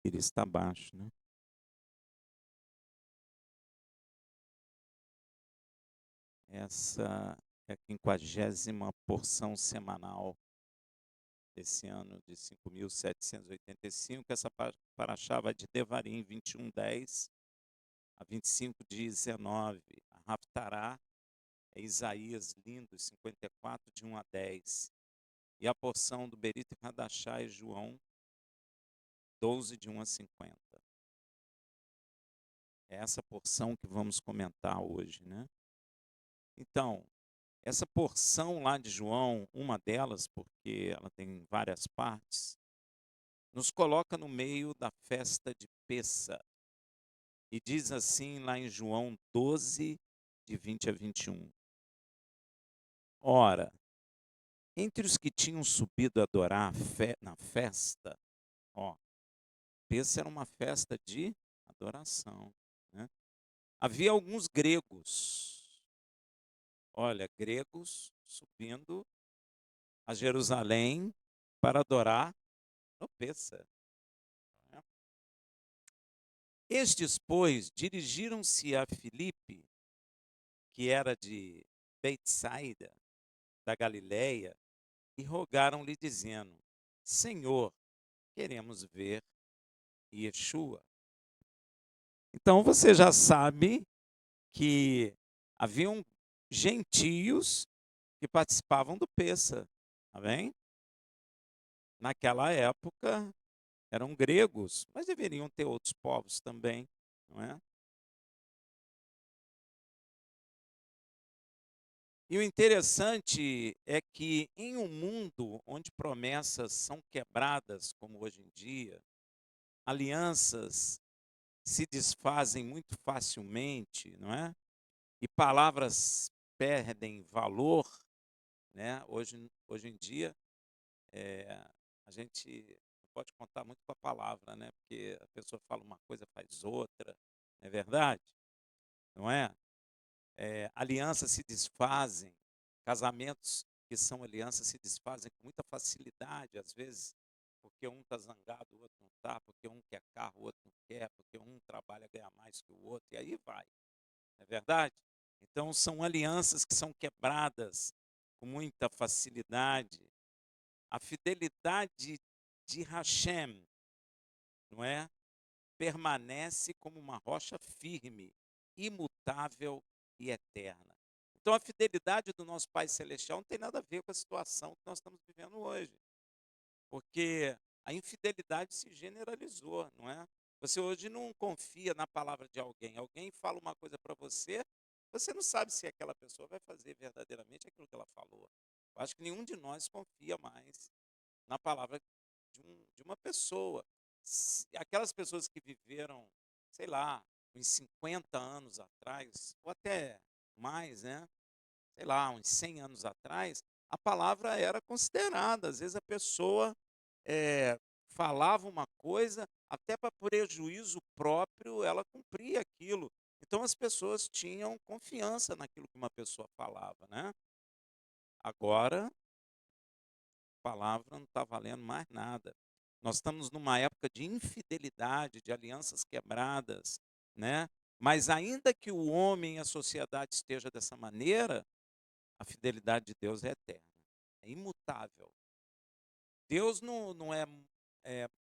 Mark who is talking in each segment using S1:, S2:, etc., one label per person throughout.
S1: Ele está abaixo, né? Essa é a 50ª porção semanal desse ano de 5.785. Essa paraxá vai de Devarim 21:10 a 25:19. A Haftará é Isaías lindo, 54, de 1 a 10. E a porção do Berit Hadashá é João 12, de 1 a 50. É essa porção que vamos comentar hoje, né? Então, essa porção lá de João, uma delas, porque ela tem várias partes, nos coloca no meio da festa de Pessa. E diz assim lá em João 12, de 20 a 21. Ora, entre os que tinham subido a adorar na festa, ó, Pessa era uma festa de adoração, né? Havia alguns gregos, olha, gregos subindo a Jerusalém para adorar no Pessa, né? Estes, pois, dirigiram-se a Filipe, que era de Betsaida, da Galileia, e rogaram-lhe, dizendo: Senhor, queremos ver Yeshua. Então você já sabe que haviam gentios que participavam do Pessa, tá bem? Naquela época eram gregos, mas deveriam ter outros povos também, não é? E o interessante é que em um mundo onde promessas são quebradas, como hoje em dia, alianças se desfazem muito facilmente, não é? E palavras perdem valor, né? Hoje em dia, eh, a gente não pode contar muito com a palavra, né? Porque a pessoa fala uma coisa, faz outra, não é verdade? Não é? Alianças se desfazem, casamentos que são alianças se desfazem com muita facilidade, às vezes, porque um está zangado, o outro não está, porque um quer carro, o outro não quer, porque um trabalha ganha mais que o outro, e aí vai, não é verdade? Então, são alianças que são quebradas com muita facilidade. A fidelidade de Hashem, não é? Permanece como uma rocha firme, imutável e eterna. Então, a fidelidade do nosso Pai Celestial não tem nada a ver com a situação que nós estamos vivendo hoje, porque a infidelidade se generalizou, não é? Você hoje não confia na palavra de alguém. Alguém fala uma coisa para você, você não sabe se aquela pessoa vai fazer verdadeiramente aquilo que ela falou. Eu acho que nenhum de nós confia mais na palavra de uma pessoa. Aquelas pessoas que viveram, sei lá, uns 50 anos atrás, ou até mais, né? Sei lá, uns 100 anos atrás, a palavra era considerada. Às vezes a pessoa falava uma coisa, até para prejuízo próprio, ela cumpria aquilo. Então as pessoas tinham confiança naquilo que uma pessoa falava, né? Agora, a palavra não está valendo mais nada. Nós estamos numa época de infidelidade, de alianças quebradas, né? Mas ainda que o homem e a sociedade esteja dessa maneira, a fidelidade de Deus é eterna, é imutável. Deus não é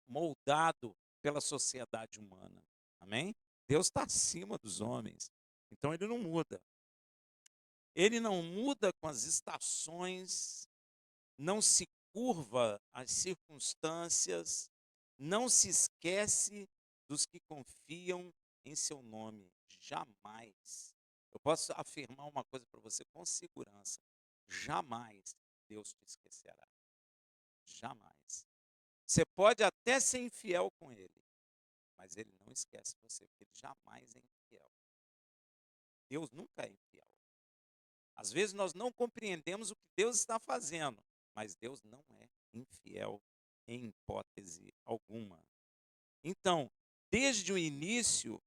S1: moldado pela sociedade humana, amém? Deus está acima dos homens, então ele não muda. Ele não muda com as estações, não se curva às circunstâncias, não se esquece dos que confiam em seu nome, jamais. Eu posso afirmar uma coisa para você com segurança: jamais Deus te esquecerá, jamais. Você pode até ser infiel com Ele, mas Ele não esquece você, porque Ele jamais é infiel. Deus nunca é infiel. Às vezes nós não compreendemos o que Deus está fazendo, mas Deus não é infiel em hipótese alguma. Então, desde o início,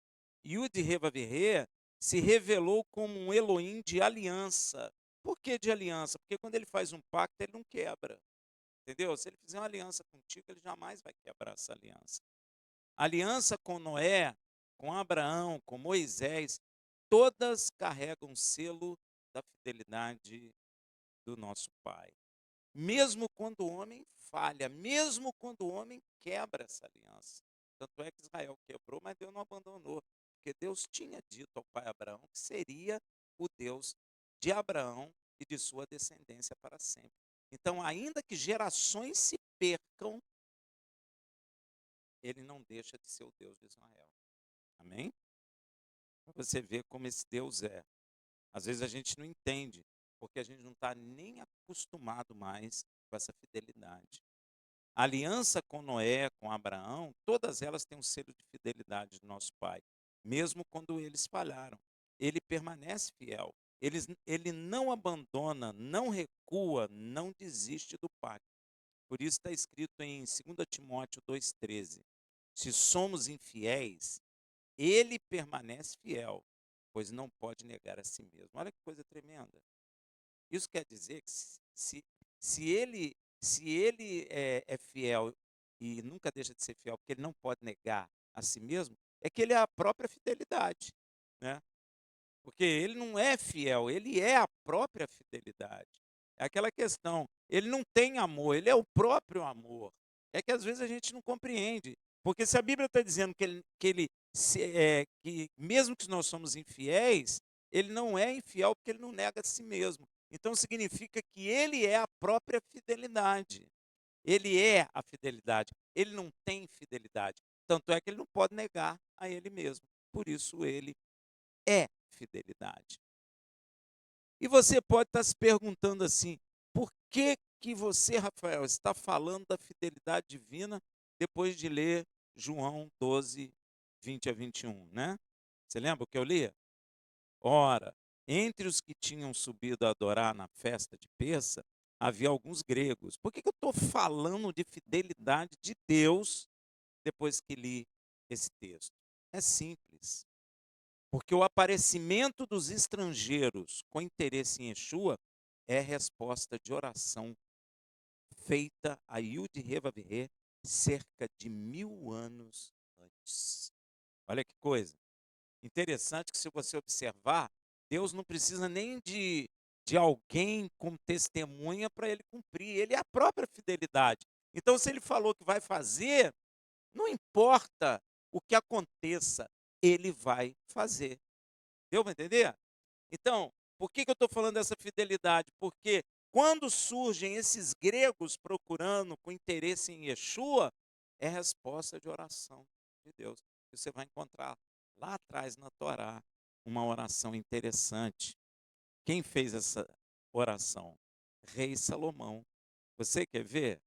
S1: Yud Revavirê se revelou como um Elohim de aliança. Por que de aliança? Porque quando ele faz um pacto, ele não quebra. Entendeu? Se ele fizer uma aliança contigo, ele jamais vai quebrar essa aliança. A aliança com Noé, com Abraão, com Moisés, todas carregam o selo da fidelidade do nosso Pai. Mesmo quando o homem falha, mesmo quando o homem quebra essa aliança. Tanto é que Israel quebrou, mas Deus não abandonou, porque Deus tinha dito ao pai Abraão que seria o Deus de Abraão e de sua descendência para sempre. Então, ainda que gerações se percam, ele não deixa de ser o Deus de Israel. Amém? Para você ver como esse Deus é. Às vezes a gente não entende, porque a gente não está nem acostumado mais com essa fidelidade. A aliança com Noé, com Abraão, todas elas têm um selo de fidelidade do nosso Pai, mesmo quando eles falharam. Ele permanece fiel. Ele não abandona, não recua, não desiste do pacto. Por isso está escrito em 2 Timóteo 2,13: se somos infiéis, ele permanece fiel, pois não pode negar a si mesmo. Olha que coisa tremenda. Isso quer dizer que se ele, se ele é fiel e nunca deixa de ser fiel, porque ele não pode negar a si mesmo, é que ele é a própria fidelidade, né? Porque ele não é fiel, ele é a própria fidelidade. É aquela questão, ele não tem amor, ele é o próprio amor. É que às vezes a gente não compreende, porque se a Bíblia está dizendo que mesmo que nós somos infiéis, ele não é infiel porque ele não nega a si mesmo. Então significa que ele é a própria fidelidade. Ele é a fidelidade. Ele não tem fidelidade. Tanto é que ele não pode negar a ele mesmo. Por isso ele é fidelidade. E você pode estar se perguntando assim: por que que você, Rafael, está falando da fidelidade divina depois de ler João 12, 20 a 21, né? Você lembra o que eu li? Ora, entre os que tinham subido a adorar na festa de Pêssar, havia alguns gregos. Por que que eu estou falando de fidelidade de Deus depois que li esse texto? É simples. Porque o aparecimento dos estrangeiros com interesse em Yeshua é resposta de oração feita a Yud Revavirê cerca de 1000 anos antes. Olha que coisa. Interessante que, se você observar, Deus não precisa nem de alguém como testemunha para ele cumprir. Ele é a própria fidelidade. Então, se ele falou que vai fazer, não importa o que aconteça, ele vai fazer. Deu para entender? Então, por que que eu estou falando dessa fidelidade? Porque quando surgem esses gregos procurando com interesse em Yeshua, é resposta de oração de Deus. Você vai encontrar lá atrás na Torá uma oração interessante. Quem fez essa oração? Rei Salomão. Você quer ver?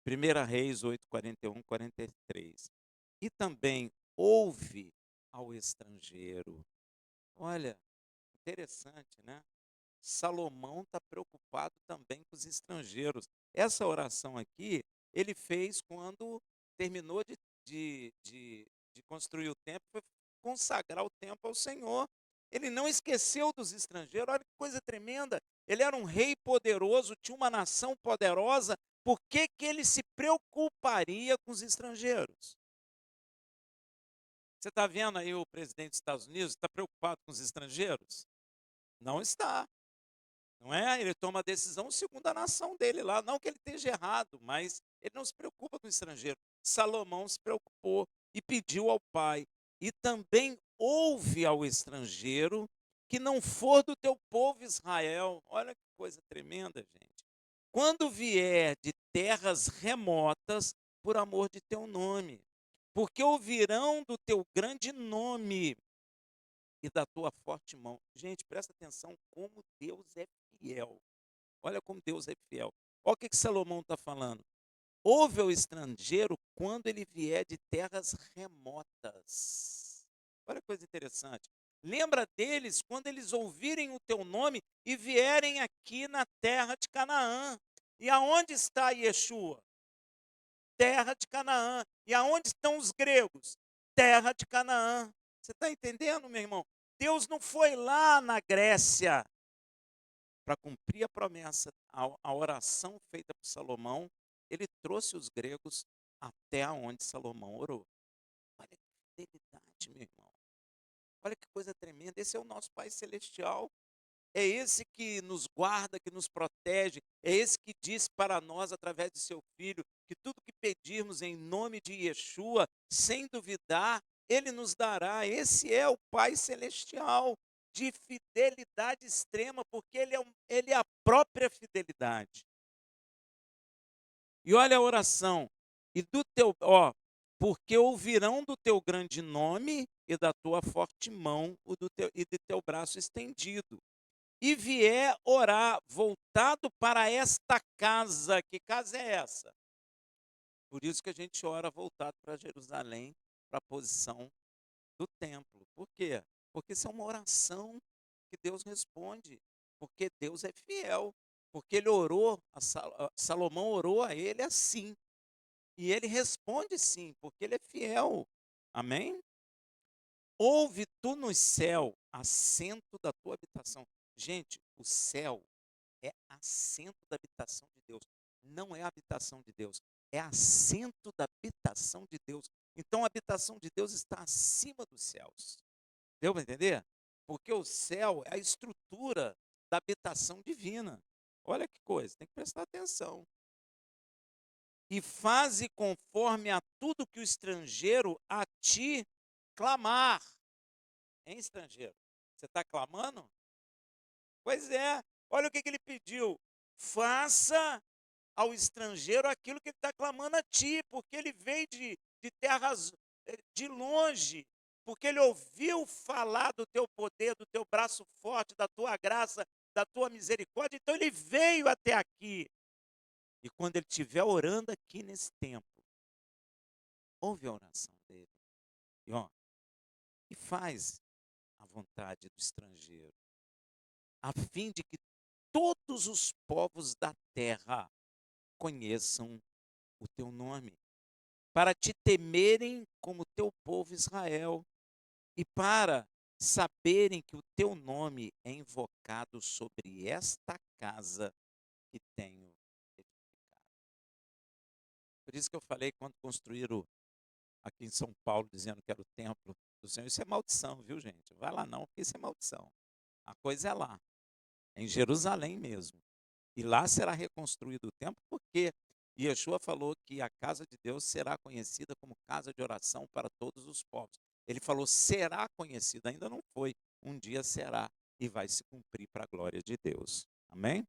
S1: 1 Reis 8, 41, 43. E também ouve ao estrangeiro. Olha, interessante, né? Salomão está preocupado também com os estrangeiros. Essa oração aqui, ele fez quando terminou de construir o templo, foi consagrar o templo ao Senhor. Ele não esqueceu dos estrangeiros, olha que coisa tremenda. Ele era um rei poderoso, tinha uma nação poderosa, por que que ele se preocuparia com os estrangeiros? Você está vendo aí o presidente dos Estados Unidos, está preocupado com os estrangeiros? Não está. Não é? Ele toma a decisão segundo a nação dele lá. Não que ele esteja errado, mas ele não se preocupa com o estrangeiro. Salomão se preocupou e pediu ao pai: e também ouve ao estrangeiro que não for do teu povo Israel. Olha que coisa tremenda, gente. Quando vier de terras remotas, por amor de teu nome, porque ouvirão do teu grande nome e da tua forte mão. Gente, presta atenção como Deus é fiel. Olha como Deus é fiel. Olha o que que Salomão está falando. Ouve ao estrangeiro quando ele vier de terras remotas. Olha que coisa interessante. Lembra deles quando eles ouvirem o teu nome e vierem aqui na terra de Canaã. E aonde está Yeshua? Terra de Canaã. E aonde estão os gregos? Terra de Canaã. Você está entendendo, meu irmão? Deus não foi lá na Grécia para cumprir a promessa, a oração feita por Salomão. Ele trouxe os gregos até onde Salomão orou. Olha fidelidade, meu irmão. Olha que coisa tremenda. Esse é o nosso Pai Celestial. É esse que nos guarda, que nos protege. É esse que diz para nós, através de seu Filho, que tudo que pedirmos em nome de Yeshua, sem duvidar, Ele nos dará. Esse é o Pai Celestial, de fidelidade extrema, porque Ele é a própria fidelidade. E olha a oração. E do teu, porque ouvirão do teu grande nome e da tua forte mão e de teu braço estendido. E vier orar voltado para esta casa. Que casa é essa? Por isso que a gente ora voltado para Jerusalém, para a posição do templo. Por quê? Porque isso é uma oração que Deus responde, porque Deus é fiel, porque ele orou, Salomão orou a ele assim, e ele responde sim, porque ele é fiel. Amém? Ouve tu no céu, assento da tua habitação. Gente, o céu é assento da habitação de Deus. Não é a habitação de Deus, é assento da habitação de Deus. Então a habitação de Deus está acima dos céus. Deu para entender? Porque o céu é a estrutura da habitação divina. Olha que coisa, tem que prestar atenção. E faze conforme a tudo que o estrangeiro a ti clamar. Hein, estrangeiro? Você está clamando? Pois é, olha o que ele pediu. Faça ao estrangeiro aquilo que ele está clamando a ti, porque ele veio de terras de longe, porque ele ouviu falar do teu poder, do teu braço forte, da tua graça, da tua misericórdia, então ele veio até aqui. E quando ele estiver orando aqui nesse tempo, ouve a oração dele. E, e faz a vontade do estrangeiro, a fim de que todos os povos da terra conheçam o teu nome, para te temerem como teu povo Israel, e para saberem que o teu nome é invocado sobre esta casa que tenho edificado. Por isso que eu falei, quando construíram aqui em São Paulo, dizendo que era o templo do Senhor, isso é maldição, viu, gente? Vai lá não, porque isso é maldição. A coisa é lá, é em Jerusalém mesmo. E lá será reconstruído o templo, porque Yeshua falou que a casa de Deus será conhecida como casa de oração para todos os povos. Ele falou será conhecida, ainda não foi. Um dia será e vai se cumprir para a glória de Deus. Amém?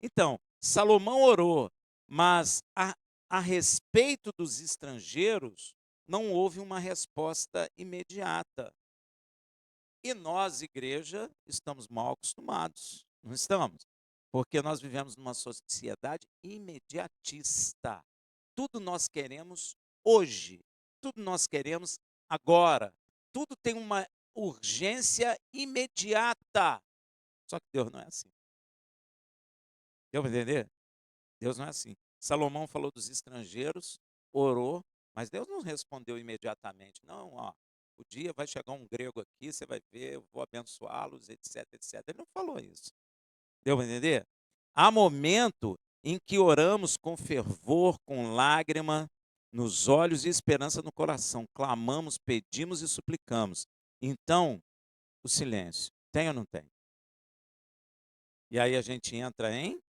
S1: Então, Salomão orou, mas a respeito dos estrangeiros, não houve uma resposta imediata. E nós, igreja, estamos mal acostumados, não estamos? Porque nós vivemos numa sociedade imediatista. Tudo nós queremos hoje, tudo nós queremos agora, tudo tem uma urgência imediata. Só que Deus não é assim. Deu para entender? Deus não é assim. Salomão falou dos estrangeiros, orou, mas Deus não respondeu imediatamente. Não, o dia vai chegar um grego aqui, você vai ver, eu vou abençoá-los, etc, etc. Ele não falou isso. Deu para entender? Há momento em que oramos com fervor, com lágrima nos olhos e esperança no coração. Clamamos, pedimos e suplicamos. Então, o silêncio. Tem ou não tem? E aí a gente entra em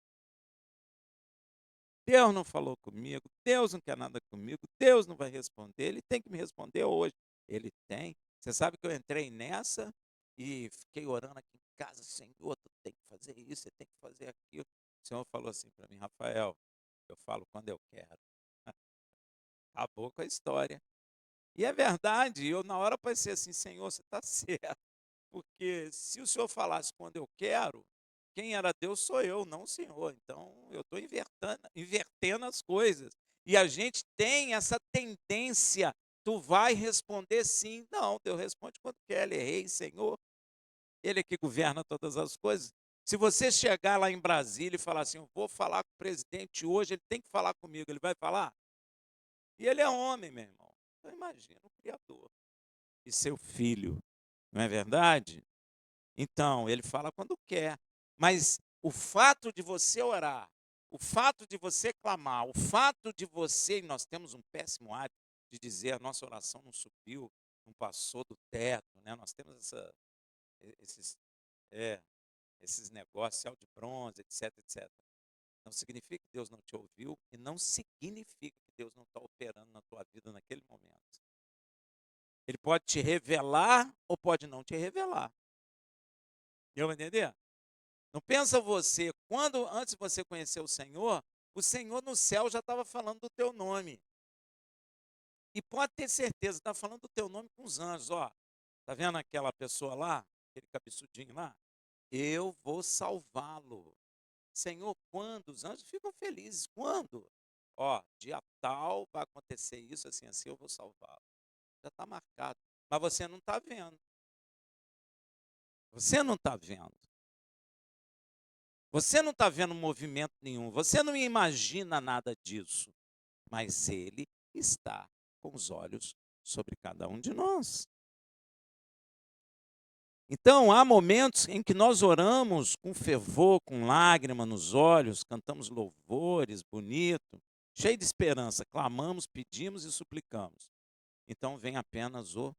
S1: Deus não falou comigo, Deus não quer nada comigo, Deus não vai responder, Ele tem que me responder hoje. Ele tem. Você sabe que eu entrei nessa e fiquei orando aqui em casa, Senhor, tu tem que fazer isso, você tem que fazer aquilo. O Senhor falou assim para mim, Rafael, eu falo quando eu quero. Acabou com a história. E é verdade, eu na hora pensei assim, Senhor, você está certo. Porque se o Senhor falasse quando eu quero, quem era Deus sou eu, não o Senhor. Então eu estou invertendo as coisas. E a gente tem essa tendência, tu vai responder sim. Não, Deus responde quando quer, Ele é rei, Senhor. Ele é que governa todas as coisas. Se você chegar lá em Brasília e falar assim, eu vou falar com o presidente hoje, ele tem que falar comigo, ele vai falar? E ele é homem, meu irmão. Então imagina o Criador e seu filho, não é verdade? Então, ele fala quando quer. Mas o fato de você orar, o fato de você clamar, o fato de você, e nós temos um péssimo hábito, de dizer a nossa oração não subiu, não passou do teto, né? Nós temos esses, é, esses negócios, céu de bronze, etc, etc. Não significa que Deus não te ouviu e não significa que Deus não está operando na tua vida naquele momento. Ele pode te revelar ou pode não te revelar. Deu para entender? Não pensa você, quando antes de você conhecer o Senhor no céu já estava falando do teu nome. E pode ter certeza, está falando do teu nome com os anjos, ó. Tá vendo aquela pessoa lá, aquele cabeçudinho lá? Eu vou salvá-lo. Senhor, quando? Os anjos ficam felizes. Quando? Ó, dia tal vai acontecer isso, assim, assim, eu vou salvá-lo. Já está marcado. Mas você não está vendo. Você não está vendo. Você não está vendo movimento nenhum. Você não imagina nada disso. Mas Ele está com os olhos sobre cada um de nós. Então, há momentos em que nós oramos com fervor, com lágrima nos olhos, cantamos louvores, bonito, cheio de esperança, clamamos, pedimos e suplicamos. Então vem apenas o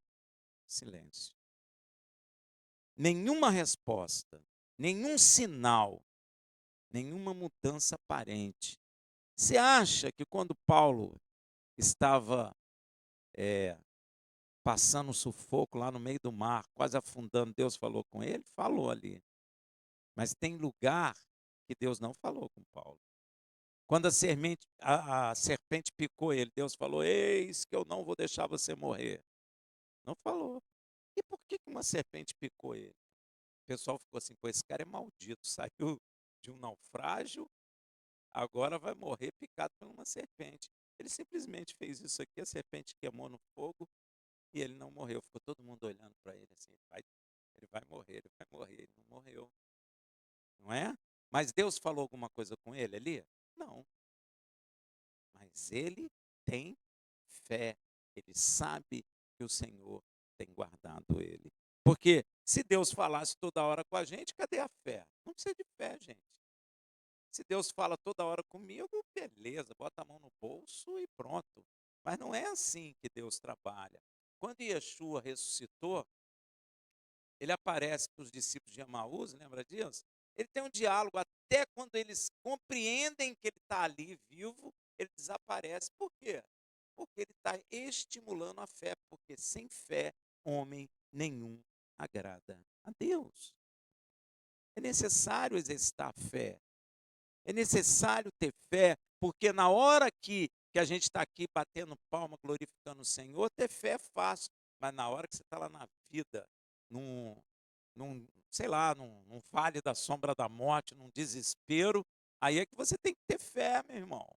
S1: silêncio. Nenhuma resposta, nenhum sinal, nenhuma mudança aparente. Você acha que quando Paulo estava passando um sufoco lá no meio do mar, quase afundando, Deus falou com ele? Falou ali. Mas tem lugar que Deus não falou com Paulo. Quando a serpente picou ele, Deus falou: Eis que eu não vou deixar você morrer. Não falou. E por que uma serpente picou ele? O pessoal ficou assim: pô, esse cara é maldito, saiu de um naufrágio, agora vai morrer picado por uma serpente. Ele simplesmente fez isso aqui, a serpente queimou no fogo e ele não morreu. Ficou todo mundo olhando para ele assim: ele vai morrer, ele vai morrer. Ele não morreu, não é? Mas Deus falou alguma coisa com ele ali? Não. Mas ele tem fé. Ele sabe que o Senhor tem guardado ele. Porque se Deus falasse toda hora com a gente, cadê a fé? Não precisa de fé, gente. Se Deus fala toda hora comigo, beleza, bota a mão no bolso e pronto. Mas não é assim que Deus trabalha. Quando Yeshua ressuscitou, ele aparece para os discípulos de Emaús, lembra disso? Ele tem um diálogo, até quando eles compreendem que ele está ali vivo, ele desaparece. Por quê? Porque ele está estimulando a fé, porque sem fé, homem nenhum agrada a Deus. É necessário exercitar a fé, é necessário ter fé, porque na hora que a gente está aqui batendo palma, glorificando o Senhor, ter fé é fácil, mas na hora que você está lá na vida, num, sei lá, num vale da sombra da morte, num desespero, aí é que você tem que ter fé, meu irmão.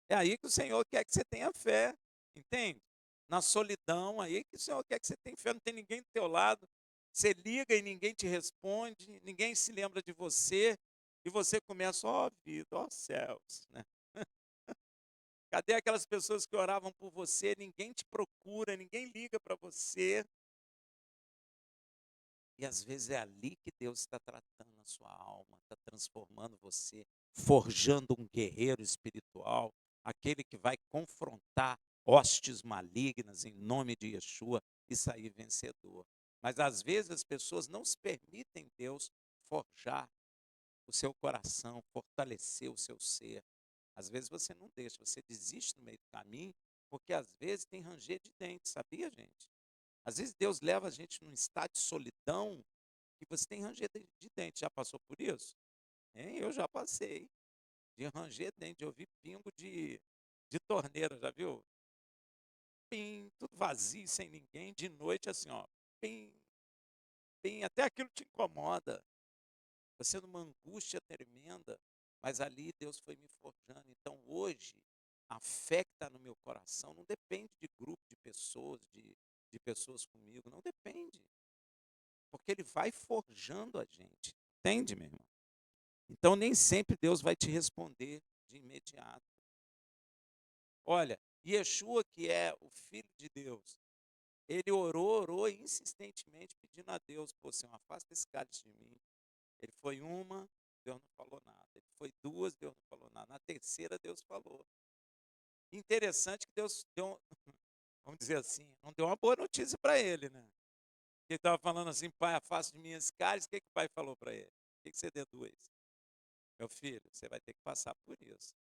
S1: É aí que o Senhor quer que você tenha fé, entende? Na solidão, aí que o Senhor quer que você tenha fé, não tem ninguém do teu lado. Você liga e ninguém te responde, ninguém se lembra de você, e você começa, ó vida, ó céus, né? Cadê aquelas pessoas que oravam por você? Ninguém te procura, ninguém liga para você. E às vezes é ali que Deus está tratando a sua alma, está transformando você, forjando um guerreiro espiritual, aquele que vai confrontar hostes malignas em nome de Yeshua e sair vencedor. Mas às vezes as pessoas não se permitem Deus forjar o seu coração, fortalecer o seu ser. Às vezes você não deixa, você desiste no meio do caminho, porque às vezes tem ranger de dentes, sabia, gente? Às vezes Deus leva a gente num estado de solidão que você tem ranger de dente. Já passou por isso? Hein? Eu já passei. De ranger dente, de ouvir pingo de torneira, já viu? Pim, tudo vazio, sem ninguém, de noite assim, ó. Pim, pim, até aquilo te incomoda. Você numa angústia tremenda, mas ali Deus foi me forjando. Então hoje, a fé que está no meu coração não depende de grupo de pessoas, de pessoas comigo, não depende. Porque Ele vai forjando a gente. Entende, meu irmão? Então nem sempre Deus vai te responder de imediato. Olha, Yeshua, que é o Filho de Deus, ele orou insistentemente pedindo a Deus, pô, Senhor, afasta esse cálice de mim. Ele foi uma, Deus não falou nada. Ele foi duas, Deus não falou nada. Na terceira, Deus falou. Interessante que Deus deu. vamos dizer assim, não deu uma boa notícia para ele, né? Ele estava falando assim, pai, afaste de mim esse cálice. O que o pai falou para ele? O que você deduz? Meu filho, você vai ter que passar por isso.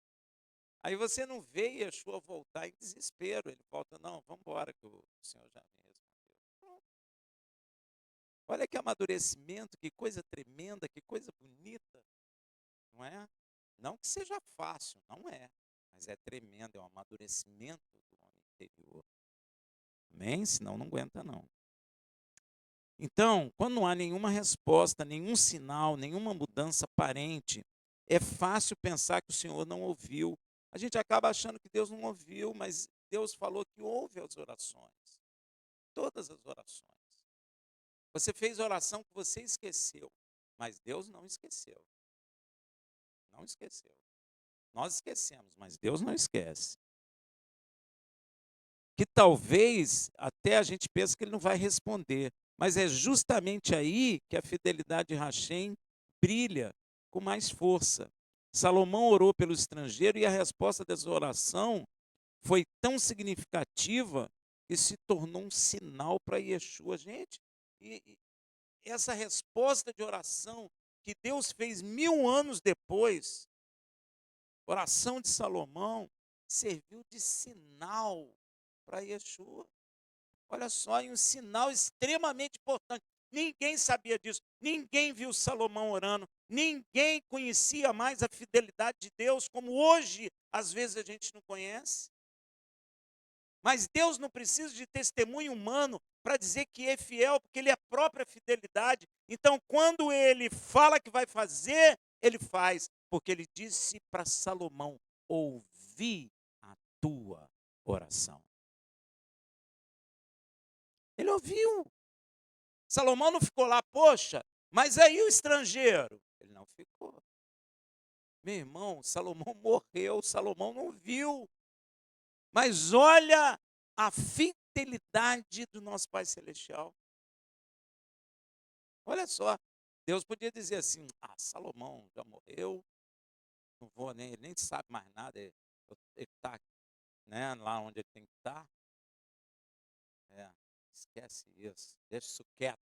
S1: Aí você não vê Yeshua voltar em desespero. Ele volta, não, vamos embora que o Senhor já me respondeu. Pronto. Olha que amadurecimento, que coisa tremenda, que coisa bonita, não é? Não que seja fácil, não é, mas é tremendo, é um amadurecimento do homem interior. Amém? Senão não aguenta não. Então, quando não há nenhuma resposta, nenhum sinal, nenhuma mudança aparente, é fácil pensar que o Senhor não ouviu. A gente acaba achando que Deus não ouviu, mas Deus falou que ouve as orações, todas as orações. Você fez oração que você esqueceu, mas Deus não esqueceu. Não esqueceu. Nós esquecemos, mas Deus não esquece. Que talvez até a gente pense que ele não vai responder, mas é justamente aí que a fidelidade de Rachem brilha com mais força. Salomão orou pelo estrangeiro e a resposta dessa oração foi tão significativa que se tornou um sinal para Yeshua. Gente, e essa resposta de oração que Deus fez 1000 anos depois, oração de Salomão, serviu de sinal para Yeshua. Olha só, e um sinal extremamente importante. Ninguém sabia disso, ninguém viu Salomão orando, ninguém conhecia mais a fidelidade de Deus, como hoje, às vezes, a gente não conhece. Mas Deus não precisa de testemunho humano para dizer que é fiel, porque Ele é a própria fidelidade. Então, quando Ele fala que vai fazer, Ele faz, porque Ele disse para Salomão: ouvi a tua oração. Ele ouviu. Salomão não ficou lá, poxa, mas aí o estrangeiro? Ele não ficou. Meu irmão, Salomão morreu, Salomão não viu. Mas olha a fidelidade do nosso Pai Celestial. Olha só, Deus podia dizer assim: ah, Salomão já morreu, não vou nem, ele nem sabe mais nada, ele está, né, lá onde ele tem que estar. É, esquece isso, deixa isso quieto,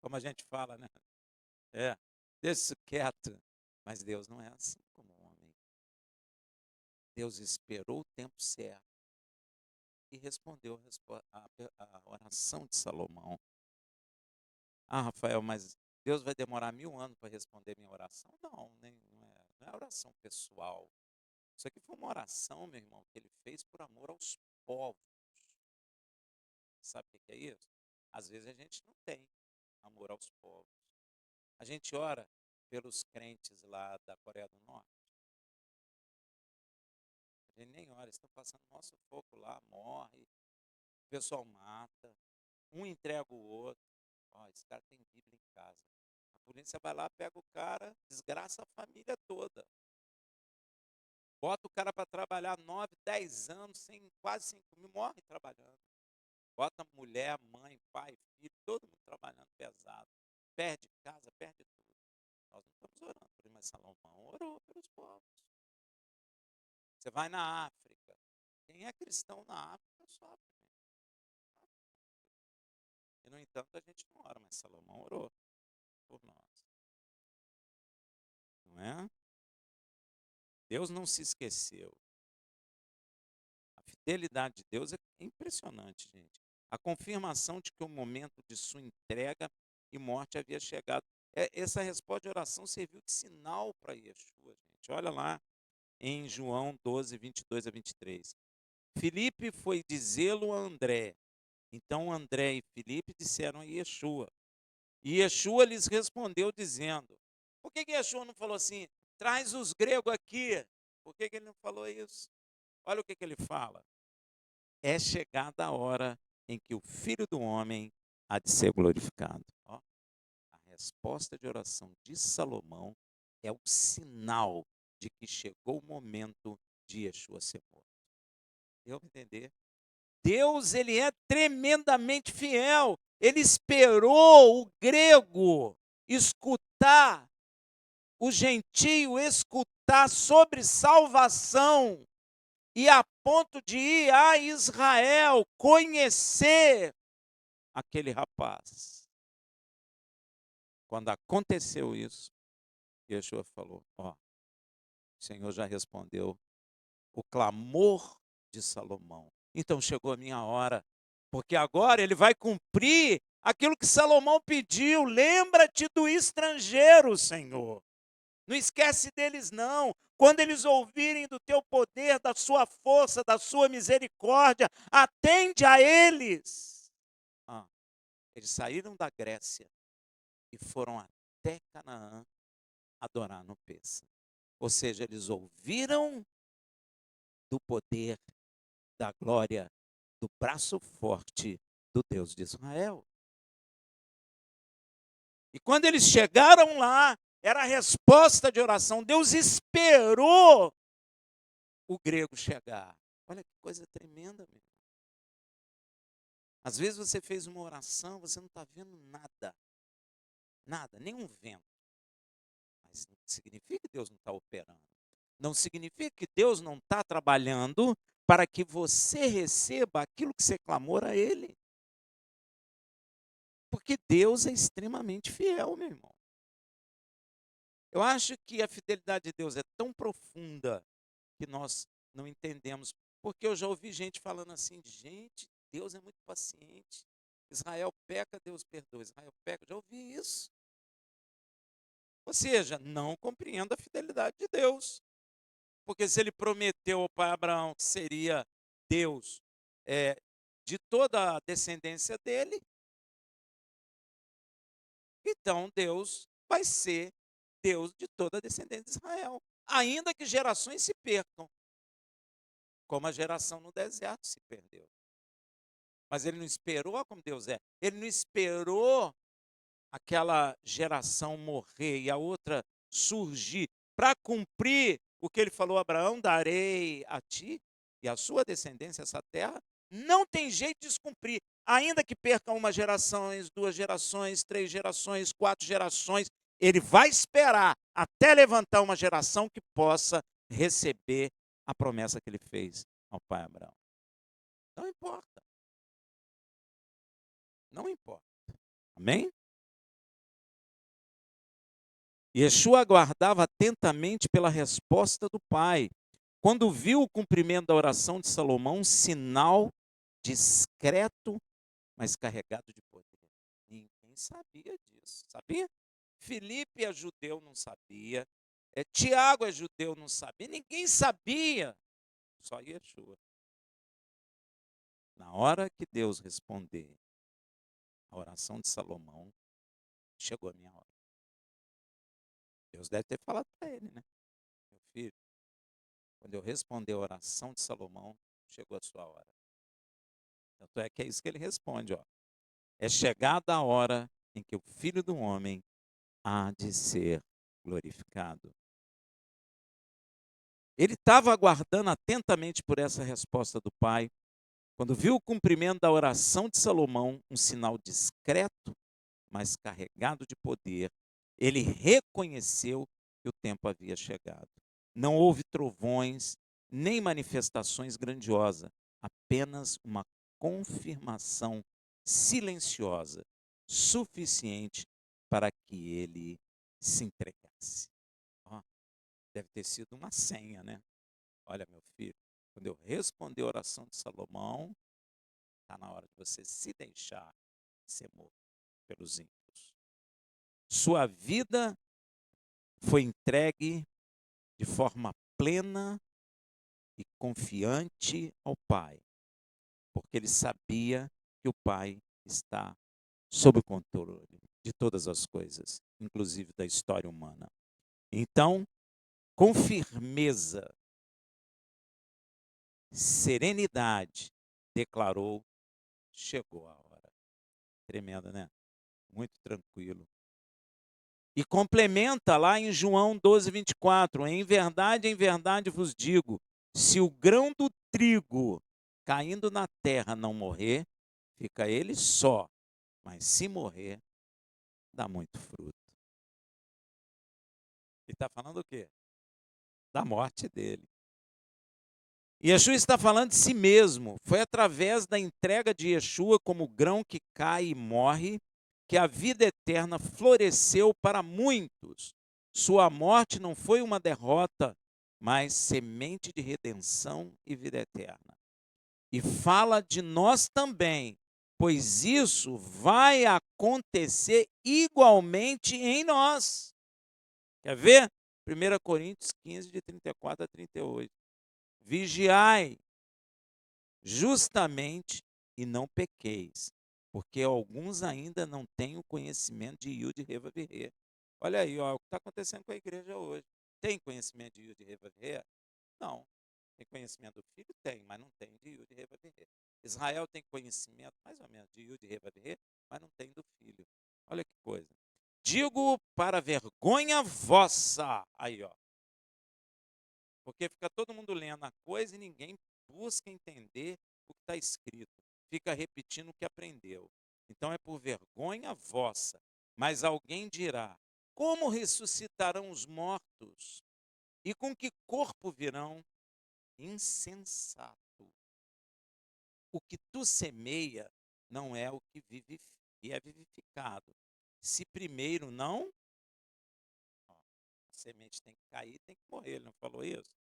S1: como a gente fala, né? É, deixa isso quieto. Mas Deus não é assim como o homem. Deus esperou o tempo certo e respondeu a oração de Salomão. Ah, Rafael, mas Deus vai demorar 1000 anos para responder minha oração? Não, não é oração pessoal. Isso aqui foi uma oração, meu irmão, que ele fez por amor aos povos. Sabe o que é isso? Às vezes a gente não tem amor aos povos. A gente ora pelos crentes lá da Coreia do Norte. A gente nem ora, estão passando nosso fogo lá, morre, o pessoal mata, um entrega o outro. Ó, esse cara tem Bíblia em casa. A polícia vai lá, pega o cara, desgraça a família toda. Bota o cara para trabalhar 9, 10 anos, sem quase 5 mil, morre trabalhando. Bota mulher, mãe, pai, filho, todo mundo trabalhando pesado. Perde casa, perde tudo. Nós não estamos orando por isso, mas Salomão orou pelos povos. Você vai na África. Quem é cristão na África sofre. E, no entanto, a gente não ora, mas Salomão orou por nós. Não é? Deus não se esqueceu. A fidelidade de Deus é impressionante, gente. A confirmação de que o momento de sua entrega e morte havia chegado. Essa resposta de oração serviu de sinal para Yeshua, gente. Olha lá em João 12, 22 a 23. Filipe foi dizê-lo a André. Então André e Filipe disseram a Yeshua. E Yeshua lhes respondeu dizendo: por que Yeshua não falou assim, traz os gregos aqui? Por que ele não falou isso? Olha o que ele fala. É chegada a hora em que o Filho do Homem há de ser glorificado. Ó, a resposta de oração de Salomão é o sinal de que chegou o momento de Yeshua ser morto. Deu para entender? Deus, ele é tremendamente fiel. Ele esperou o grego escutar, o gentio escutar sobre salvação. e a ponto de ir a Israel conhecer aquele rapaz. Quando aconteceu isso, Yeshua falou: ó, o Senhor já respondeu o clamor de Salomão. Então chegou a minha hora, porque agora ele vai cumprir aquilo que Salomão pediu. Lembra-te do estrangeiro, Senhor. Não esquece deles, não. Quando eles ouvirem do teu poder, da sua força, da sua misericórdia, atende a eles. Eles saíram da Grécia e foram até Canaã adorar no Pêssego. Ou seja, eles ouviram do poder, da glória, do braço forte do Deus de Israel. E quando eles chegaram lá, era a resposta de oração. Deus esperou o grego chegar. Olha que coisa tremenda, meu irmão. Às vezes você fez uma oração, você não está vendo nada. Nada, nem um vento. Mas não significa que Deus não está operando. Não significa que Deus não está trabalhando para que você receba aquilo que você clamou a Ele. Porque Deus é extremamente fiel, meu irmão. Eu acho que a fidelidade de Deus é tão profunda que nós não entendemos. Porque eu já ouvi gente falando assim, gente, Deus é muito paciente. Israel peca, Deus perdoa. Israel peca, já ouvi isso. Ou seja, não compreendo a fidelidade de Deus. Porque se ele prometeu ao pai Abraão que seria Deus de toda a descendência dele, então Deus vai ser Deus de toda a descendência de Israel. Ainda que gerações se percam, como a geração no deserto se perdeu. Mas ele não esperou, olha como Deus é. Ele não esperou aquela geração morrer e a outra surgir para cumprir o que ele falou a Abraão: darei a ti e a sua descendência essa terra. Não tem jeito de descumprir. Ainda que perca uma geração, 2 gerações, 3 gerações, 4 gerações, ele vai esperar até levantar uma geração que possa receber a promessa que ele fez ao pai Abraão. Não importa. Não importa. Amém? Yeshua aguardava atentamente pela resposta do Pai. Quando viu o cumprimento da oração de Salomão, um sinal discreto, mas carregado de poder. Ninguém sabia disso, sabia? Filipe é judeu, não sabia. Tiago é judeu, não sabia. Ninguém sabia. Só Yeshua. Na hora que Deus responder a oração de Salomão, chegou a minha hora. Deus deve ter falado para ele, né? Meu filho, quando eu responder a oração de Salomão, chegou a sua hora. Tanto é que é isso que ele responde, ó. É chegada a hora em que o Filho do Homem há de ser glorificado. Ele estava aguardando atentamente por essa resposta do Pai. Quando viu o cumprimento da oração de Salomão, um sinal discreto, mas carregado de poder, ele reconheceu que o tempo havia chegado. Não houve trovões, nem manifestações grandiosas, apenas uma confirmação silenciosa, suficiente para que ele se entregasse. Ó, deve ter sido uma senha, né? Olha, meu filho, quando eu responder a oração de Salomão, está na hora de você se deixar ser morto pelos ímpios. Sua vida foi entregue de forma plena e confiante ao Pai, porque ele sabia que o Pai está sob o controle de todas as coisas, inclusive da história humana. Então, com firmeza, serenidade, declarou: chegou a hora. Tremendo, né? Muito tranquilo. E complementa lá em João 12:24, em verdade vos digo, se o grão do trigo caindo na terra não morrer, fica ele só, mas se morrer, dá muito fruto. Ele está falando o quê? Da morte dele. Yeshua está falando de si mesmo. Foi através da entrega de Yeshua como grão que cai e morre que a vida eterna floresceu para muitos. Sua morte não foi uma derrota, mas semente de redenção e vida eterna. E fala de nós também, pois isso vai acontecer igualmente em nós. Quer ver? 1 Coríntios 15, de 34 a 38. Vigiai justamente e não pequeis, porque alguns ainda não têm o conhecimento de Yud Reva Virê. Olha aí, ó, o que está acontecendo com a igreja hoje. Tem conhecimento de Yud Reva Virê? Não. Tem conhecimento do filho? Tem, mas não tem de Yud Reva Virê. Israel tem conhecimento, mais ou menos, de Yud Reva Virê, mas não tem do filho. Olha que coisa. Digo para vergonha vossa. Aí, ó. Porque fica todo mundo lendo a coisa e ninguém busca entender o que está escrito. Fica repetindo o que aprendeu. Então é por vergonha vossa. Mas alguém dirá: como ressuscitarão os mortos? E com que corpo virão? Insensato. O que tu semeia não é o que vive e é vivificado. Se primeiro não, ó, a semente tem que cair, tem que morrer. Ele não falou isso?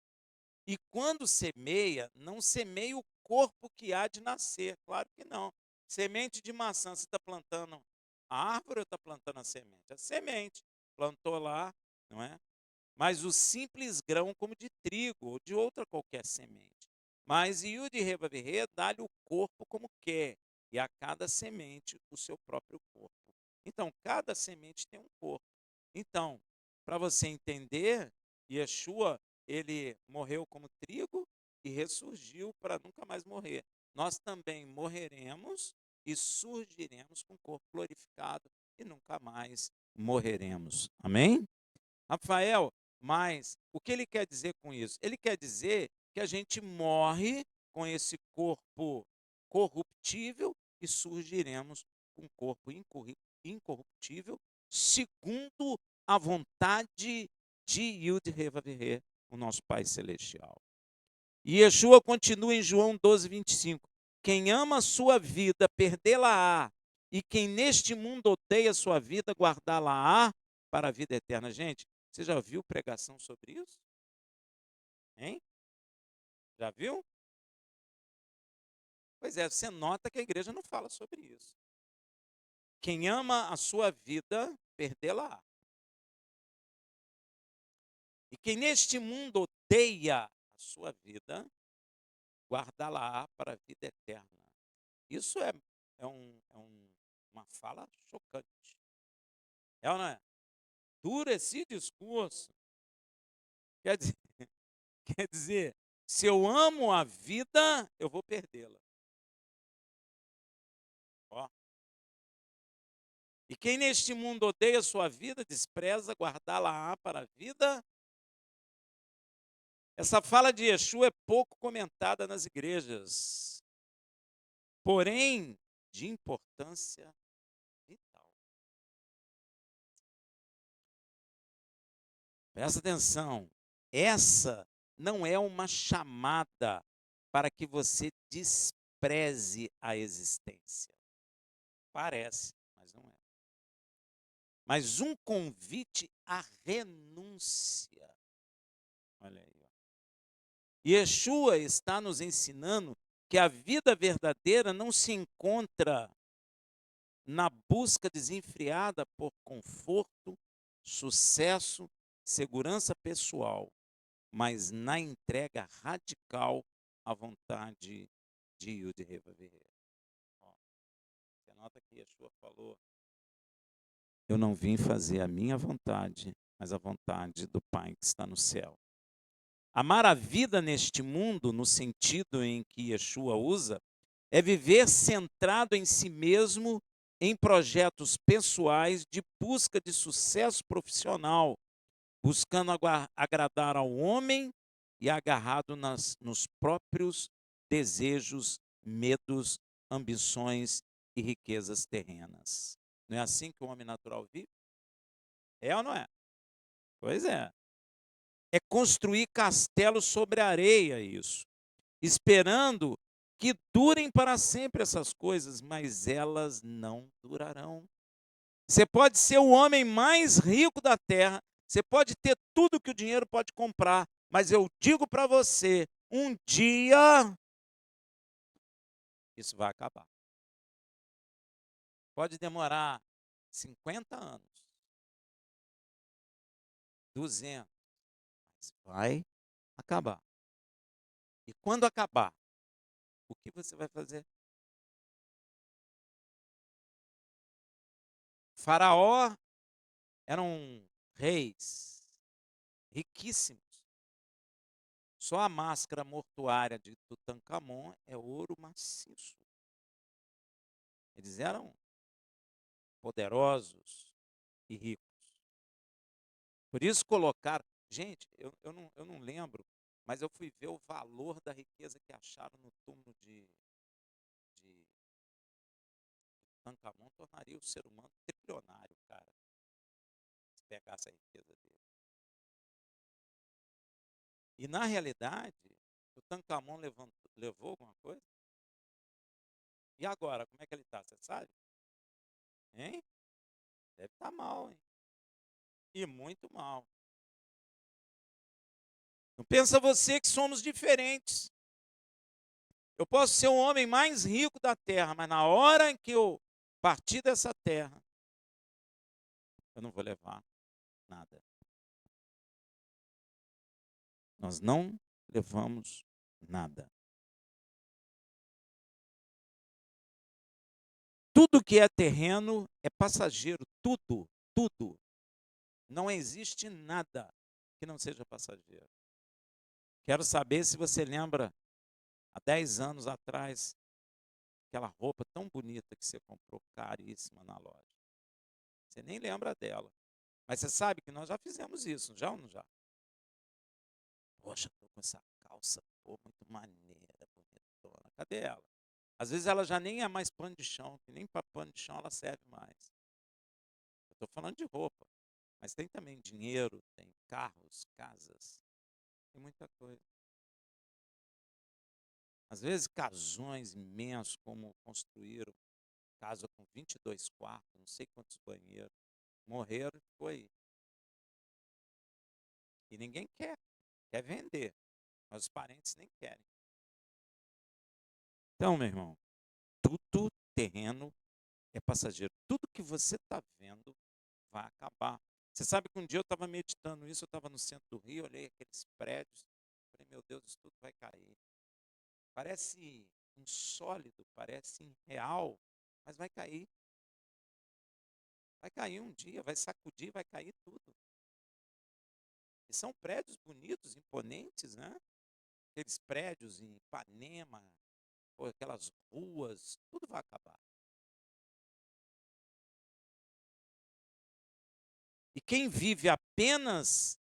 S1: E quando semeia, não semeia o corpo que há de nascer. Claro que não. Semente de maçã, você está plantando a árvore ou está plantando a semente? A semente. Plantou lá, não é? Mas o simples grão como de trigo ou de outra qualquer semente. Mas Yud Reva Virê dá-lhe o corpo como quer, e a cada semente o seu próprio corpo. Então, cada semente tem um corpo. Então, para você entender, Yeshua, ele morreu como trigo e ressurgiu para nunca mais morrer. Nós também morreremos e surgiremos com o corpo glorificado e nunca mais morreremos. Amém? Rafael, mas o que ele quer dizer com isso? Ele quer dizer que a gente morre com esse corpo corruptível e surgiremos com um corpo incorruptível, segundo a vontade de Yud Reva Virê, o nosso Pai Celestial. E Yeshua continua em João 12, 25. Quem ama a sua vida, perdê-la-á. E quem neste mundo odeia a sua vida, guardá-la-á para a vida eterna. Gente, você já viu pregação sobre isso? Hein? Já viu? Pois é, você nota que a igreja não fala sobre isso. Quem ama a sua vida, perdê-la-á. E quem neste mundo odeia a sua vida, guardá-la-á para a vida eterna. Isso é uma fala chocante. É ou não é? Duro esse discurso. Quer dizer, quer dizer, se eu amo a vida, eu vou perdê-la. Ó. E quem neste mundo odeia a sua vida, despreza guardá-la para a vida. Essa fala de Yeshua é pouco comentada nas igrejas, porém de importância vital. Presta atenção, essa não é uma chamada para que você despreze a existência. Parece, mas não é. Mas um convite à renúncia. Olha aí. Ó. Yeshua está nos ensinando que a vida verdadeira não se encontra na busca desenfreada por conforto, sucesso, segurança pessoal, mas na entrega radical à vontade de Yud Reva Virê. Você nota que Yeshua falou: eu não vim fazer a minha vontade, mas a vontade do Pai que está no céu. Amar a vida neste mundo, no sentido em que Yeshua usa, é viver centrado em si mesmo, em projetos pessoais de busca de sucesso profissional, buscando agradar ao homem e agarrado nos próprios desejos, medos, ambições e riquezas terrenas. Não é assim que o homem natural vive? É ou não é? Pois é. É construir castelos sobre a areia, isso. esperando que durem para sempre essas coisas, mas elas não durarão. Você pode ser o homem mais rico da terra, você pode ter tudo que o dinheiro pode comprar, mas eu digo para você, um dia isso vai acabar. Pode demorar 50 anos, 200, mas vai acabar. E quando acabar, o que você vai fazer? Faraó eram reis riquíssimos. Só a máscara mortuária de Tutancâmon é ouro maciço. Eles eram poderosos e ricos. Por isso colocaram. Gente, eu não lembro, mas eu fui ver o valor da riqueza que acharam no túmulo de Tutancâmon, tornaria o ser humano trilionário, cara, se pegasse a riqueza dele. E na realidade, Tutancâmon levou alguma coisa? E agora, como é que ele está? Você sabe? Hein? Deve estar mal, hein? E muito mal. Não pensa você que somos diferentes. Eu posso ser o homem mais rico da terra, mas na hora em que eu partir dessa terra, eu não vou levar nada. Nós não levamos nada. Tudo que é terreno é passageiro, tudo, tudo. Não existe nada que não seja passageiro. Quero saber se você lembra, há 10 anos atrás, aquela roupa tão bonita que você comprou, caríssima na loja. Você nem lembra dela. Mas você sabe que nós já fizemos isso, já ou não já? Poxa, estou com essa calça, pô, muito maneira, bonitona. Cadê ela? Às vezes ela já nem é mais pano de chão, que nem para pano de chão ela serve mais. Eu estou falando de roupa, mas tem também dinheiro, tem carros, casas, tem muita coisa. Às vezes casões imensos, como construíram, casa com 22 quartos, não sei quantos banheiros, morreram e ficou aí. E ninguém quer vender, mas os parentes nem querem. Então, meu irmão, tudo terreno é passageiro. Tudo que você está vendo vai acabar. Você sabe que um dia eu estava meditando isso, eu estava no centro do Rio, olhei aqueles prédios, falei, meu Deus, isso tudo vai cair. Parece insólido, parece irreal, mas vai cair. Vai cair um dia, vai sacudir, vai cair tudo. E são prédios bonitos, imponentes, né? Aqueles prédios em Ipanema, ou aquelas ruas, tudo vai acabar. E quem vive apenas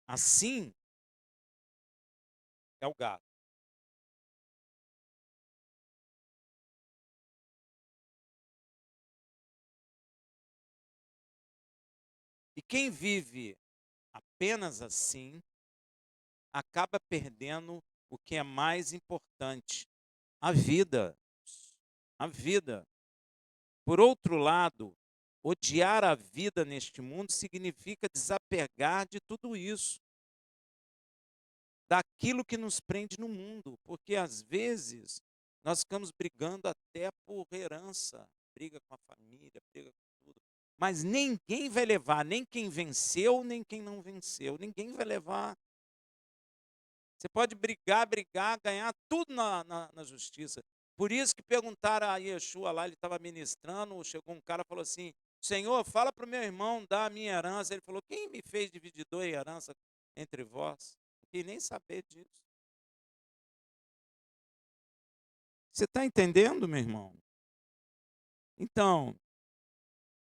S1: assim é o gado. E quem vive apenas assim acaba perdendo o que é mais importante, a vida. A vida. Por outro lado, odiar a vida neste mundo significa desapegar de tudo isso, daquilo que nos prende no mundo, porque às vezes nós ficamos brigando até por herança, briga com a família, briga com tudo. Mas ninguém vai levar, nem quem venceu, nem quem não venceu, ninguém vai levar. Você pode brigar, ganhar tudo na justiça. Por isso que perguntaram a Yeshua lá, ele estava ministrando, chegou um cara e falou assim, Senhor, fala para o meu irmão dar a minha herança. Ele falou, quem me fez divididor e herança entre vós? Não queria nem saber disso. Você está entendendo, meu irmão? Então,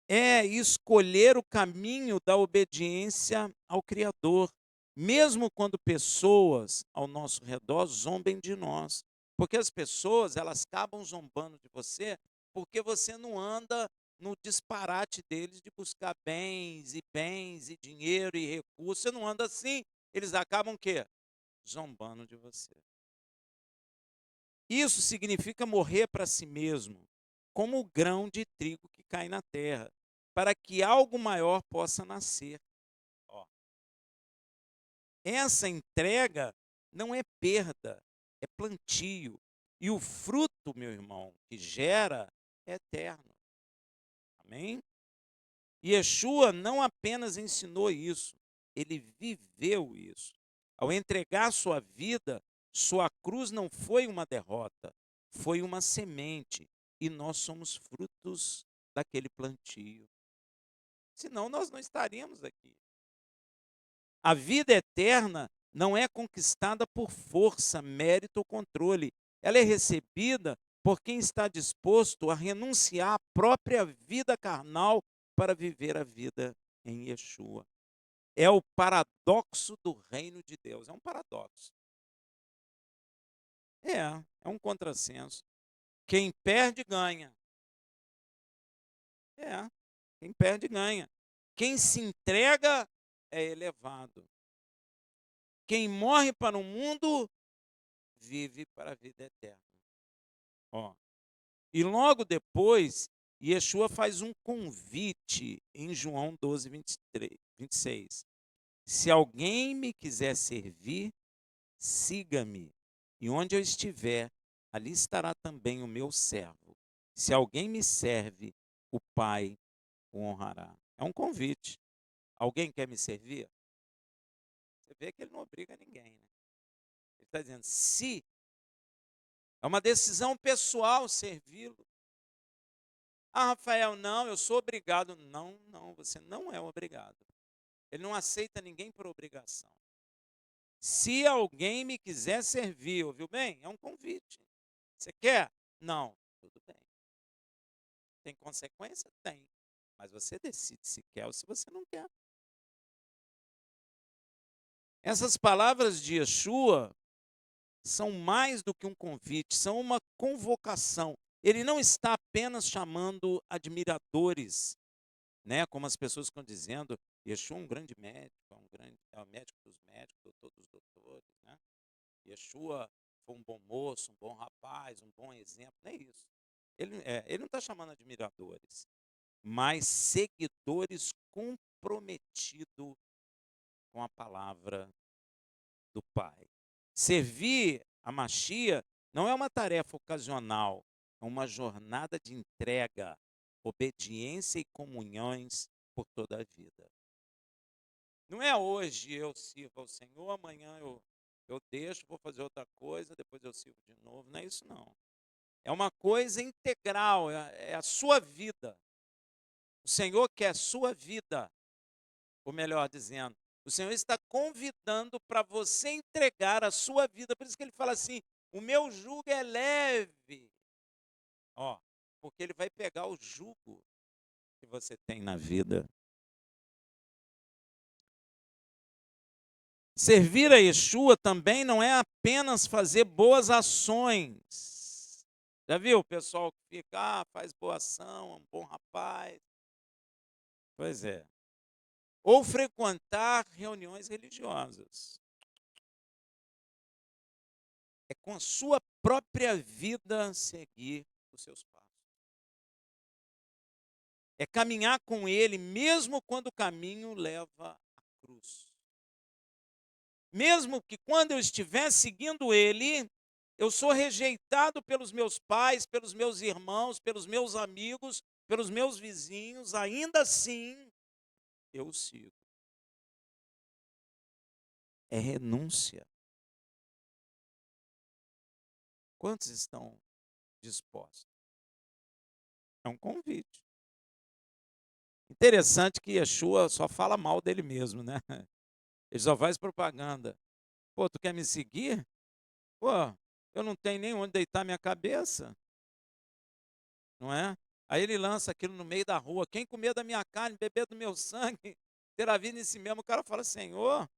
S1: é escolher o caminho da obediência ao Criador, mesmo quando pessoas ao nosso redor zombem de nós. Porque as pessoas, elas acabam zombando de você porque você não anda no disparate deles de buscar bens e dinheiro e recursos. Você não anda assim, eles acabam o quê? Zombando de você. Isso significa morrer para si mesmo, como o grão de trigo que cai na terra, para que algo maior possa nascer. Ó, essa entrega não é perda, é plantio. E o fruto, meu irmão, que gera é eterno. Amém? E Yeshua não apenas ensinou isso, ele viveu isso. Ao entregar sua vida, sua cruz não foi uma derrota, foi uma semente. E nós somos frutos daquele plantio. Senão nós não estaríamos aqui. A vida eterna não é conquistada por força, mérito ou controle. Ela é recebida por quem está disposto a renunciar à própria vida carnal para viver a vida em Yeshua. É o paradoxo do reino de Deus. É um paradoxo. É um contrassenso. Quem perde, ganha. É, quem perde, ganha. Quem se entrega é elevado. Quem morre para o mundo, vive para a vida eterna. Ó. E logo depois, Yeshua faz um convite em João 12, 23, 26. Se alguém me quiser servir, siga-me, e onde eu estiver, ali estará também o meu servo. Se alguém me serve, o Pai o honrará. É um convite. Alguém quer me servir? Você vê que ele não obriga ninguém, né? Ele está dizendo, se é uma decisão pessoal servi-lo. Ah, Rafael, não, eu sou obrigado. Não, não, você não é obrigado. Ele não aceita ninguém por obrigação. Se alguém me quiser servir, ouviu bem? É um convite. Você quer? Não. Tudo bem. Tem consequência? Tem. Mas você decide se quer ou se você não quer. Essas palavras de Yeshua são mais do que um convite, são uma convocação. Ele não está apenas chamando admiradores, né, como as pessoas ficam dizendo, Yeshua é um grande médico, é o médico dos médicos, doutor dos doutores, né? Yeshua foi um bom moço, um bom rapaz, um bom exemplo, não é isso. Ele não está chamando admiradores, mas seguidores comprometidos com a palavra do Pai. Servir a Machia não é uma tarefa ocasional, é uma jornada de entrega, obediência e comunhões por toda a vida. Não é hoje eu sirvo ao Senhor, amanhã eu deixo, vou fazer outra coisa, depois eu sirvo de novo. Não é isso, não. É uma coisa integral, é a sua vida. O Senhor quer a sua vida, ou melhor dizendo, o Senhor está convidando para você entregar a sua vida. Por isso que ele fala assim: o meu jugo é leve. Ó, porque ele vai pegar o jugo que você tem na vida. Servir a Yeshua também não é apenas fazer boas ações. Já viu o pessoal que fica, faz boa ação, é um bom rapaz. Pois é. Ou frequentar reuniões religiosas. É com a sua própria vida seguir os seus passos. É caminhar com ele, mesmo quando o caminho leva à cruz. Mesmo que quando eu estiver seguindo ele, eu sou rejeitado pelos meus pais, pelos meus irmãos, pelos meus amigos, pelos meus vizinhos, ainda assim, eu o sigo. É renúncia. Quantos estão dispostos? É um convite. Interessante que Yeshua só fala mal dele mesmo, né? Ele só faz propaganda. Pô, tu quer me seguir? Pô, eu não tenho nem onde deitar minha cabeça, não é? Aí ele lança aquilo no meio da rua. Quem comer da minha carne, beber do meu sangue, terá vida em si mesmo. O cara fala, Senhor,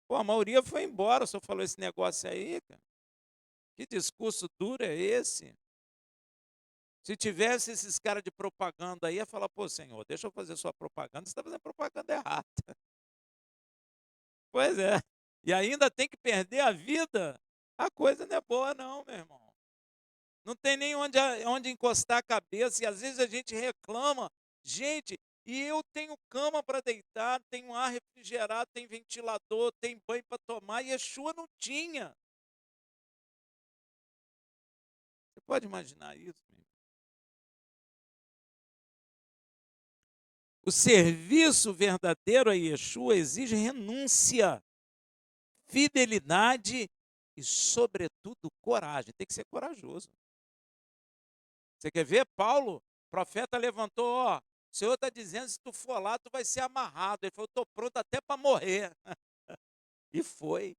S1: pô, a maioria foi embora, o senhor falou esse negócio aí, cara. Que discurso duro é esse? Se tivesse esses caras de propaganda aí, ia falar, pô, Senhor, deixa eu fazer sua propaganda, você está fazendo propaganda errada. Pois é. E ainda tem que perder a vida. A coisa não é boa, não, meu irmão. Não tem nem onde encostar a cabeça, e às vezes a gente reclama. Gente, e eu tenho cama para deitar, tenho ar refrigerado, tem ventilador, tem banho para tomar, e Yeshua não tinha. Você pode imaginar isso? Meu? O serviço verdadeiro a Yeshua exige renúncia, fidelidade e, sobretudo, coragem. Tem que ser corajoso. Você quer ver? Paulo, o profeta, levantou, ó, o Senhor está dizendo, se tu for lá, tu vai ser amarrado. Ele falou, estou pronto até para morrer. E foi.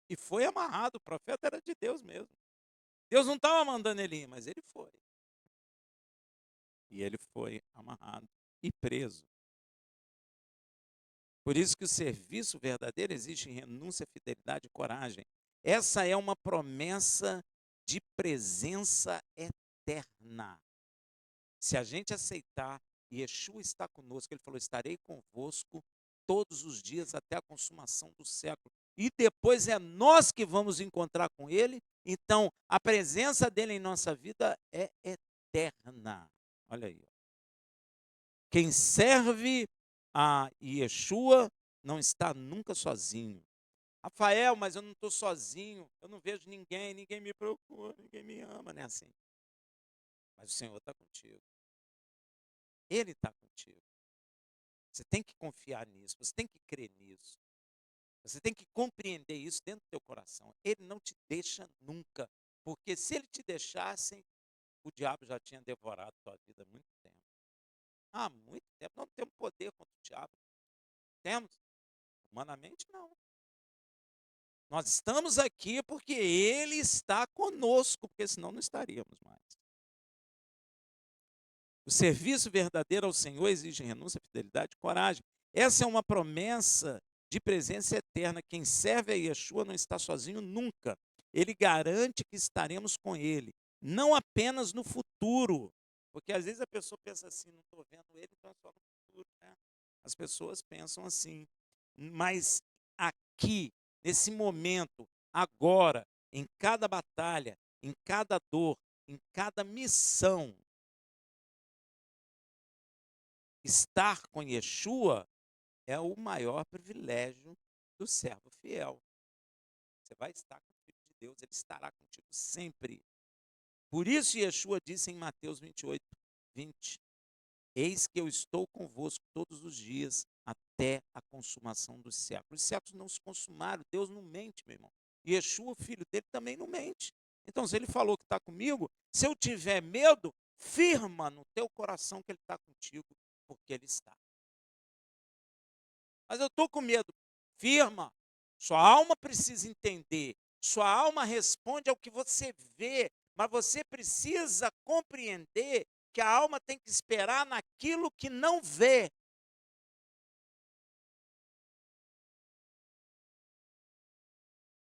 S1: E foi amarrado. O profeta era de Deus mesmo. Deus não estava mandando ele ir, mas ele foi. E ele foi amarrado e preso. Por isso que o serviço verdadeiro exige renúncia, fidelidade e coragem. Essa é uma promessa de presença eterna. Se a gente aceitar, Yeshua está conosco, ele falou, estarei convosco todos os dias até a consumação do século. E depois é nós que vamos encontrar com ele, então a presença dele em nossa vida é eterna. Olha aí. Quem serve a Yeshua não está nunca sozinho. Rafael, mas eu não estou sozinho, eu não vejo ninguém, ninguém me procura, ninguém me ama, não é assim. Mas o Senhor está contigo. Ele está contigo. Você tem que confiar nisso, você tem que crer nisso. Você tem que compreender isso dentro do teu coração. Ele não te deixa nunca, porque se ele te deixasse, o diabo já tinha devorado a tua vida há muito tempo. Há muito tempo. Nós não temos poder contra o diabo. Temos? Humanamente, não. Nós estamos aqui porque ele está conosco, porque senão não estaríamos mais. O serviço verdadeiro ao Senhor exige renúncia, fidelidade e coragem. Essa é uma promessa de presença eterna. Quem serve a Yeshua não está sozinho nunca. Ele garante que estaremos com ele, não apenas no futuro. Porque às vezes a pessoa pensa assim, não estou vendo ele, então é só no futuro. Né? As pessoas pensam assim. Mas aqui, nesse momento, agora, em cada batalha, em cada dor, em cada missão, estar com Yeshua é o maior privilégio do servo fiel. Você vai estar com o Filho de Deus, ele estará contigo sempre. Por isso Yeshua disse em Mateus 28, 20, eis que eu estou convosco todos os dias até a consumação dos séculos. Os séculos não se consumaram, Deus não mente, meu irmão. E Yeshua, o filho dele, também não mente. Então, se ele falou que está comigo, se eu tiver medo, firma no teu coração que ele está contigo, porque ele está. Mas eu estou com medo. Firma. Sua alma precisa entender. Sua alma responde ao que você vê. Mas você precisa compreender que a alma tem que esperar naquilo que não vê.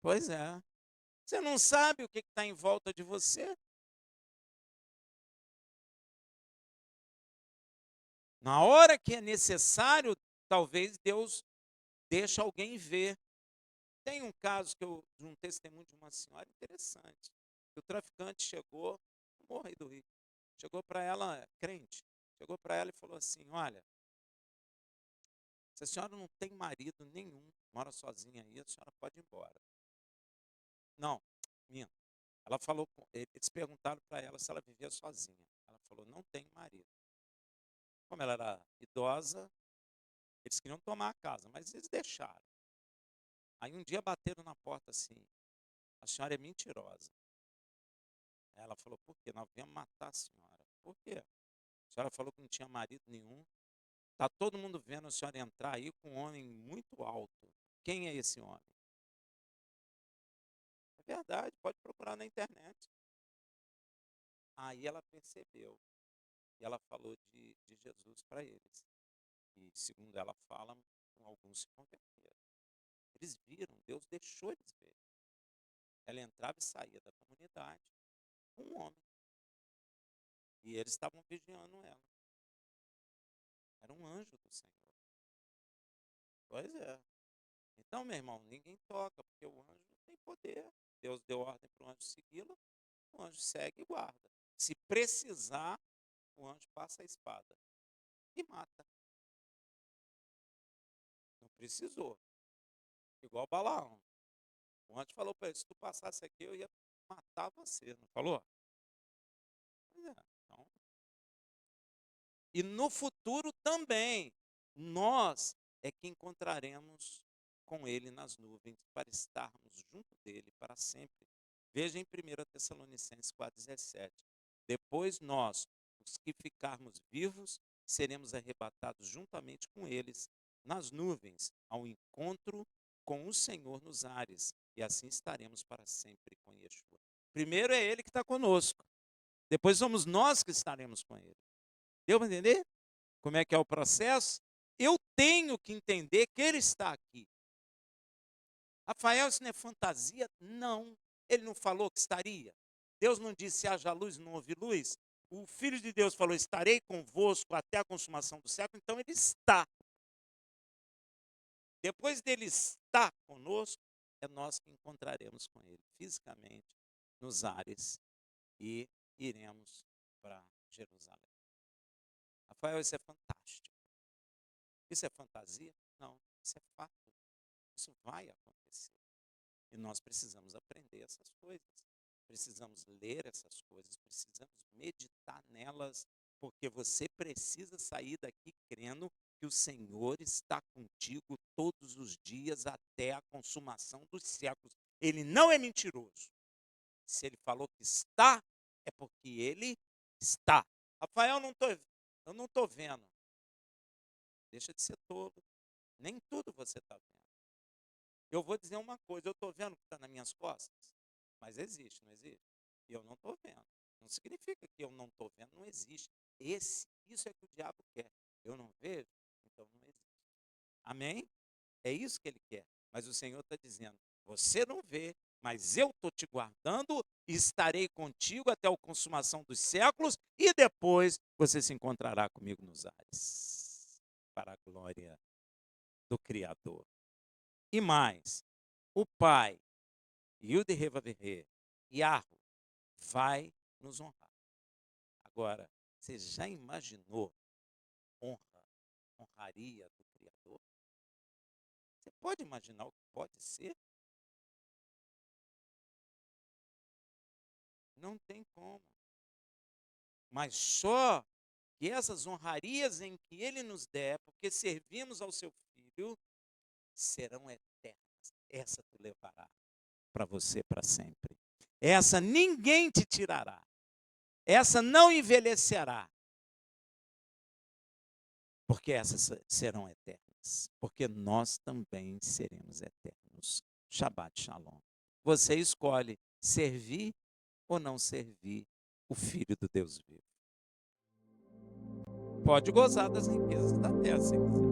S1: Pois é. Você não sabe o que está em volta de você? Na hora que é necessário, talvez Deus deixe alguém ver. Tem um caso de um testemunho de uma senhora interessante. O traficante chegou, morro aí do Rio, chegou para ela, crente, chegou para ela e falou assim, olha, se a senhora não tem marido nenhum, mora sozinha aí, a senhora pode ir embora. Não, minha. Ela falou, eles perguntaram para ela se ela vivia sozinha. Ela falou, não tenho marido. Como ela era idosa, eles queriam tomar a casa, mas eles deixaram. Aí um dia bateram na porta assim, a senhora é mentirosa. Ela falou, por quê? Nós viemos matar a senhora. Por quê? A senhora falou que não tinha marido nenhum. Está todo mundo vendo a senhora entrar aí com um homem muito alto. Quem é esse homem? É verdade, pode procurar na internet. Aí ela percebeu. E ela falou de Jesus para eles. E segundo ela fala, alguns se converteram. Eles viram, Deus deixou eles verem. Ela entrava e saía da comunidade com um homem. E eles estavam vigiando ela. Era um anjo do Senhor. Pois é. Então, meu irmão, ninguém toca, porque o anjo não tem poder. Deus deu ordem para o anjo segui-la. o anjo segue e guarda. Se precisar, o anjo passa a espada e mata. Não precisou. Igual Balaão. O anjo falou para ele: se tu passasse aqui, eu ia matar você. Não falou? Pois é. Então, e no futuro também, nós é que encontraremos com ele nas nuvens para estarmos junto dele para sempre. Veja em 1 Tessalonicenses 4,17. Depois nós, os que ficarmos vivos, seremos arrebatados juntamente com eles nas nuvens, ao encontro com o Senhor nos ares, e assim estaremos para sempre com Yeshua. Primeiro é ele que está conosco, depois somos nós que estaremos com ele. Deu para entender como é que é o processo? Eu tenho que entender que ele está aqui. Rafael, isso não é fantasia? Não. Ele não falou que estaria. Deus não disse haja luz, não houve luz. O Filho de Deus falou: estarei convosco até a consumação do século. Então ele está. Depois dele estar conosco, é nós que encontraremos com ele fisicamente nos ares e iremos para Jerusalém. Rafael, isso é fantástico. Isso é fantasia? Não, isso é fato. Isso vai acontecer. E nós precisamos aprender essas coisas. Precisamos ler essas coisas, precisamos meditar nelas, porque você precisa sair daqui crendo que o Senhor está contigo todos os dias até a consumação dos séculos. Ele não é mentiroso. Se ele falou que está, é porque ele está. Rafael, eu não estou vendo. Deixa de ser tolo. Nem tudo você está vendo. Eu vou dizer uma coisa, eu estou vendo o que está nas minhas costas, mas existe, não existe? E eu não estou vendo. Não significa que eu não estou vendo, não existe. Isso é que o diabo quer. Eu não vejo, então não existe. Amém? É isso que ele quer. Mas o Senhor está dizendo, você não vê, mas eu estou te guardando e estarei contigo até a consumação dos séculos e depois você se encontrará comigo nos ares. Para a glória do Criador. E mais, o Pai, Yud Revaverê, Yahweh, vai nos honrar. Agora, você já imaginou honraria do Criador? Você pode imaginar o que pode ser? Não tem como. Mas só que essas honrarias em que Ele nos der, porque servimos ao Seu Filho, serão eternas. Essa tu levará para você para sempre. Essa ninguém te tirará. Essa não envelhecerá. Porque essas serão eternas. Porque nós também seremos eternos. Shabbat Shalom. Você escolhe servir ou não servir o Filho do Deus vivo. Pode gozar das riquezas da terra, se quiser.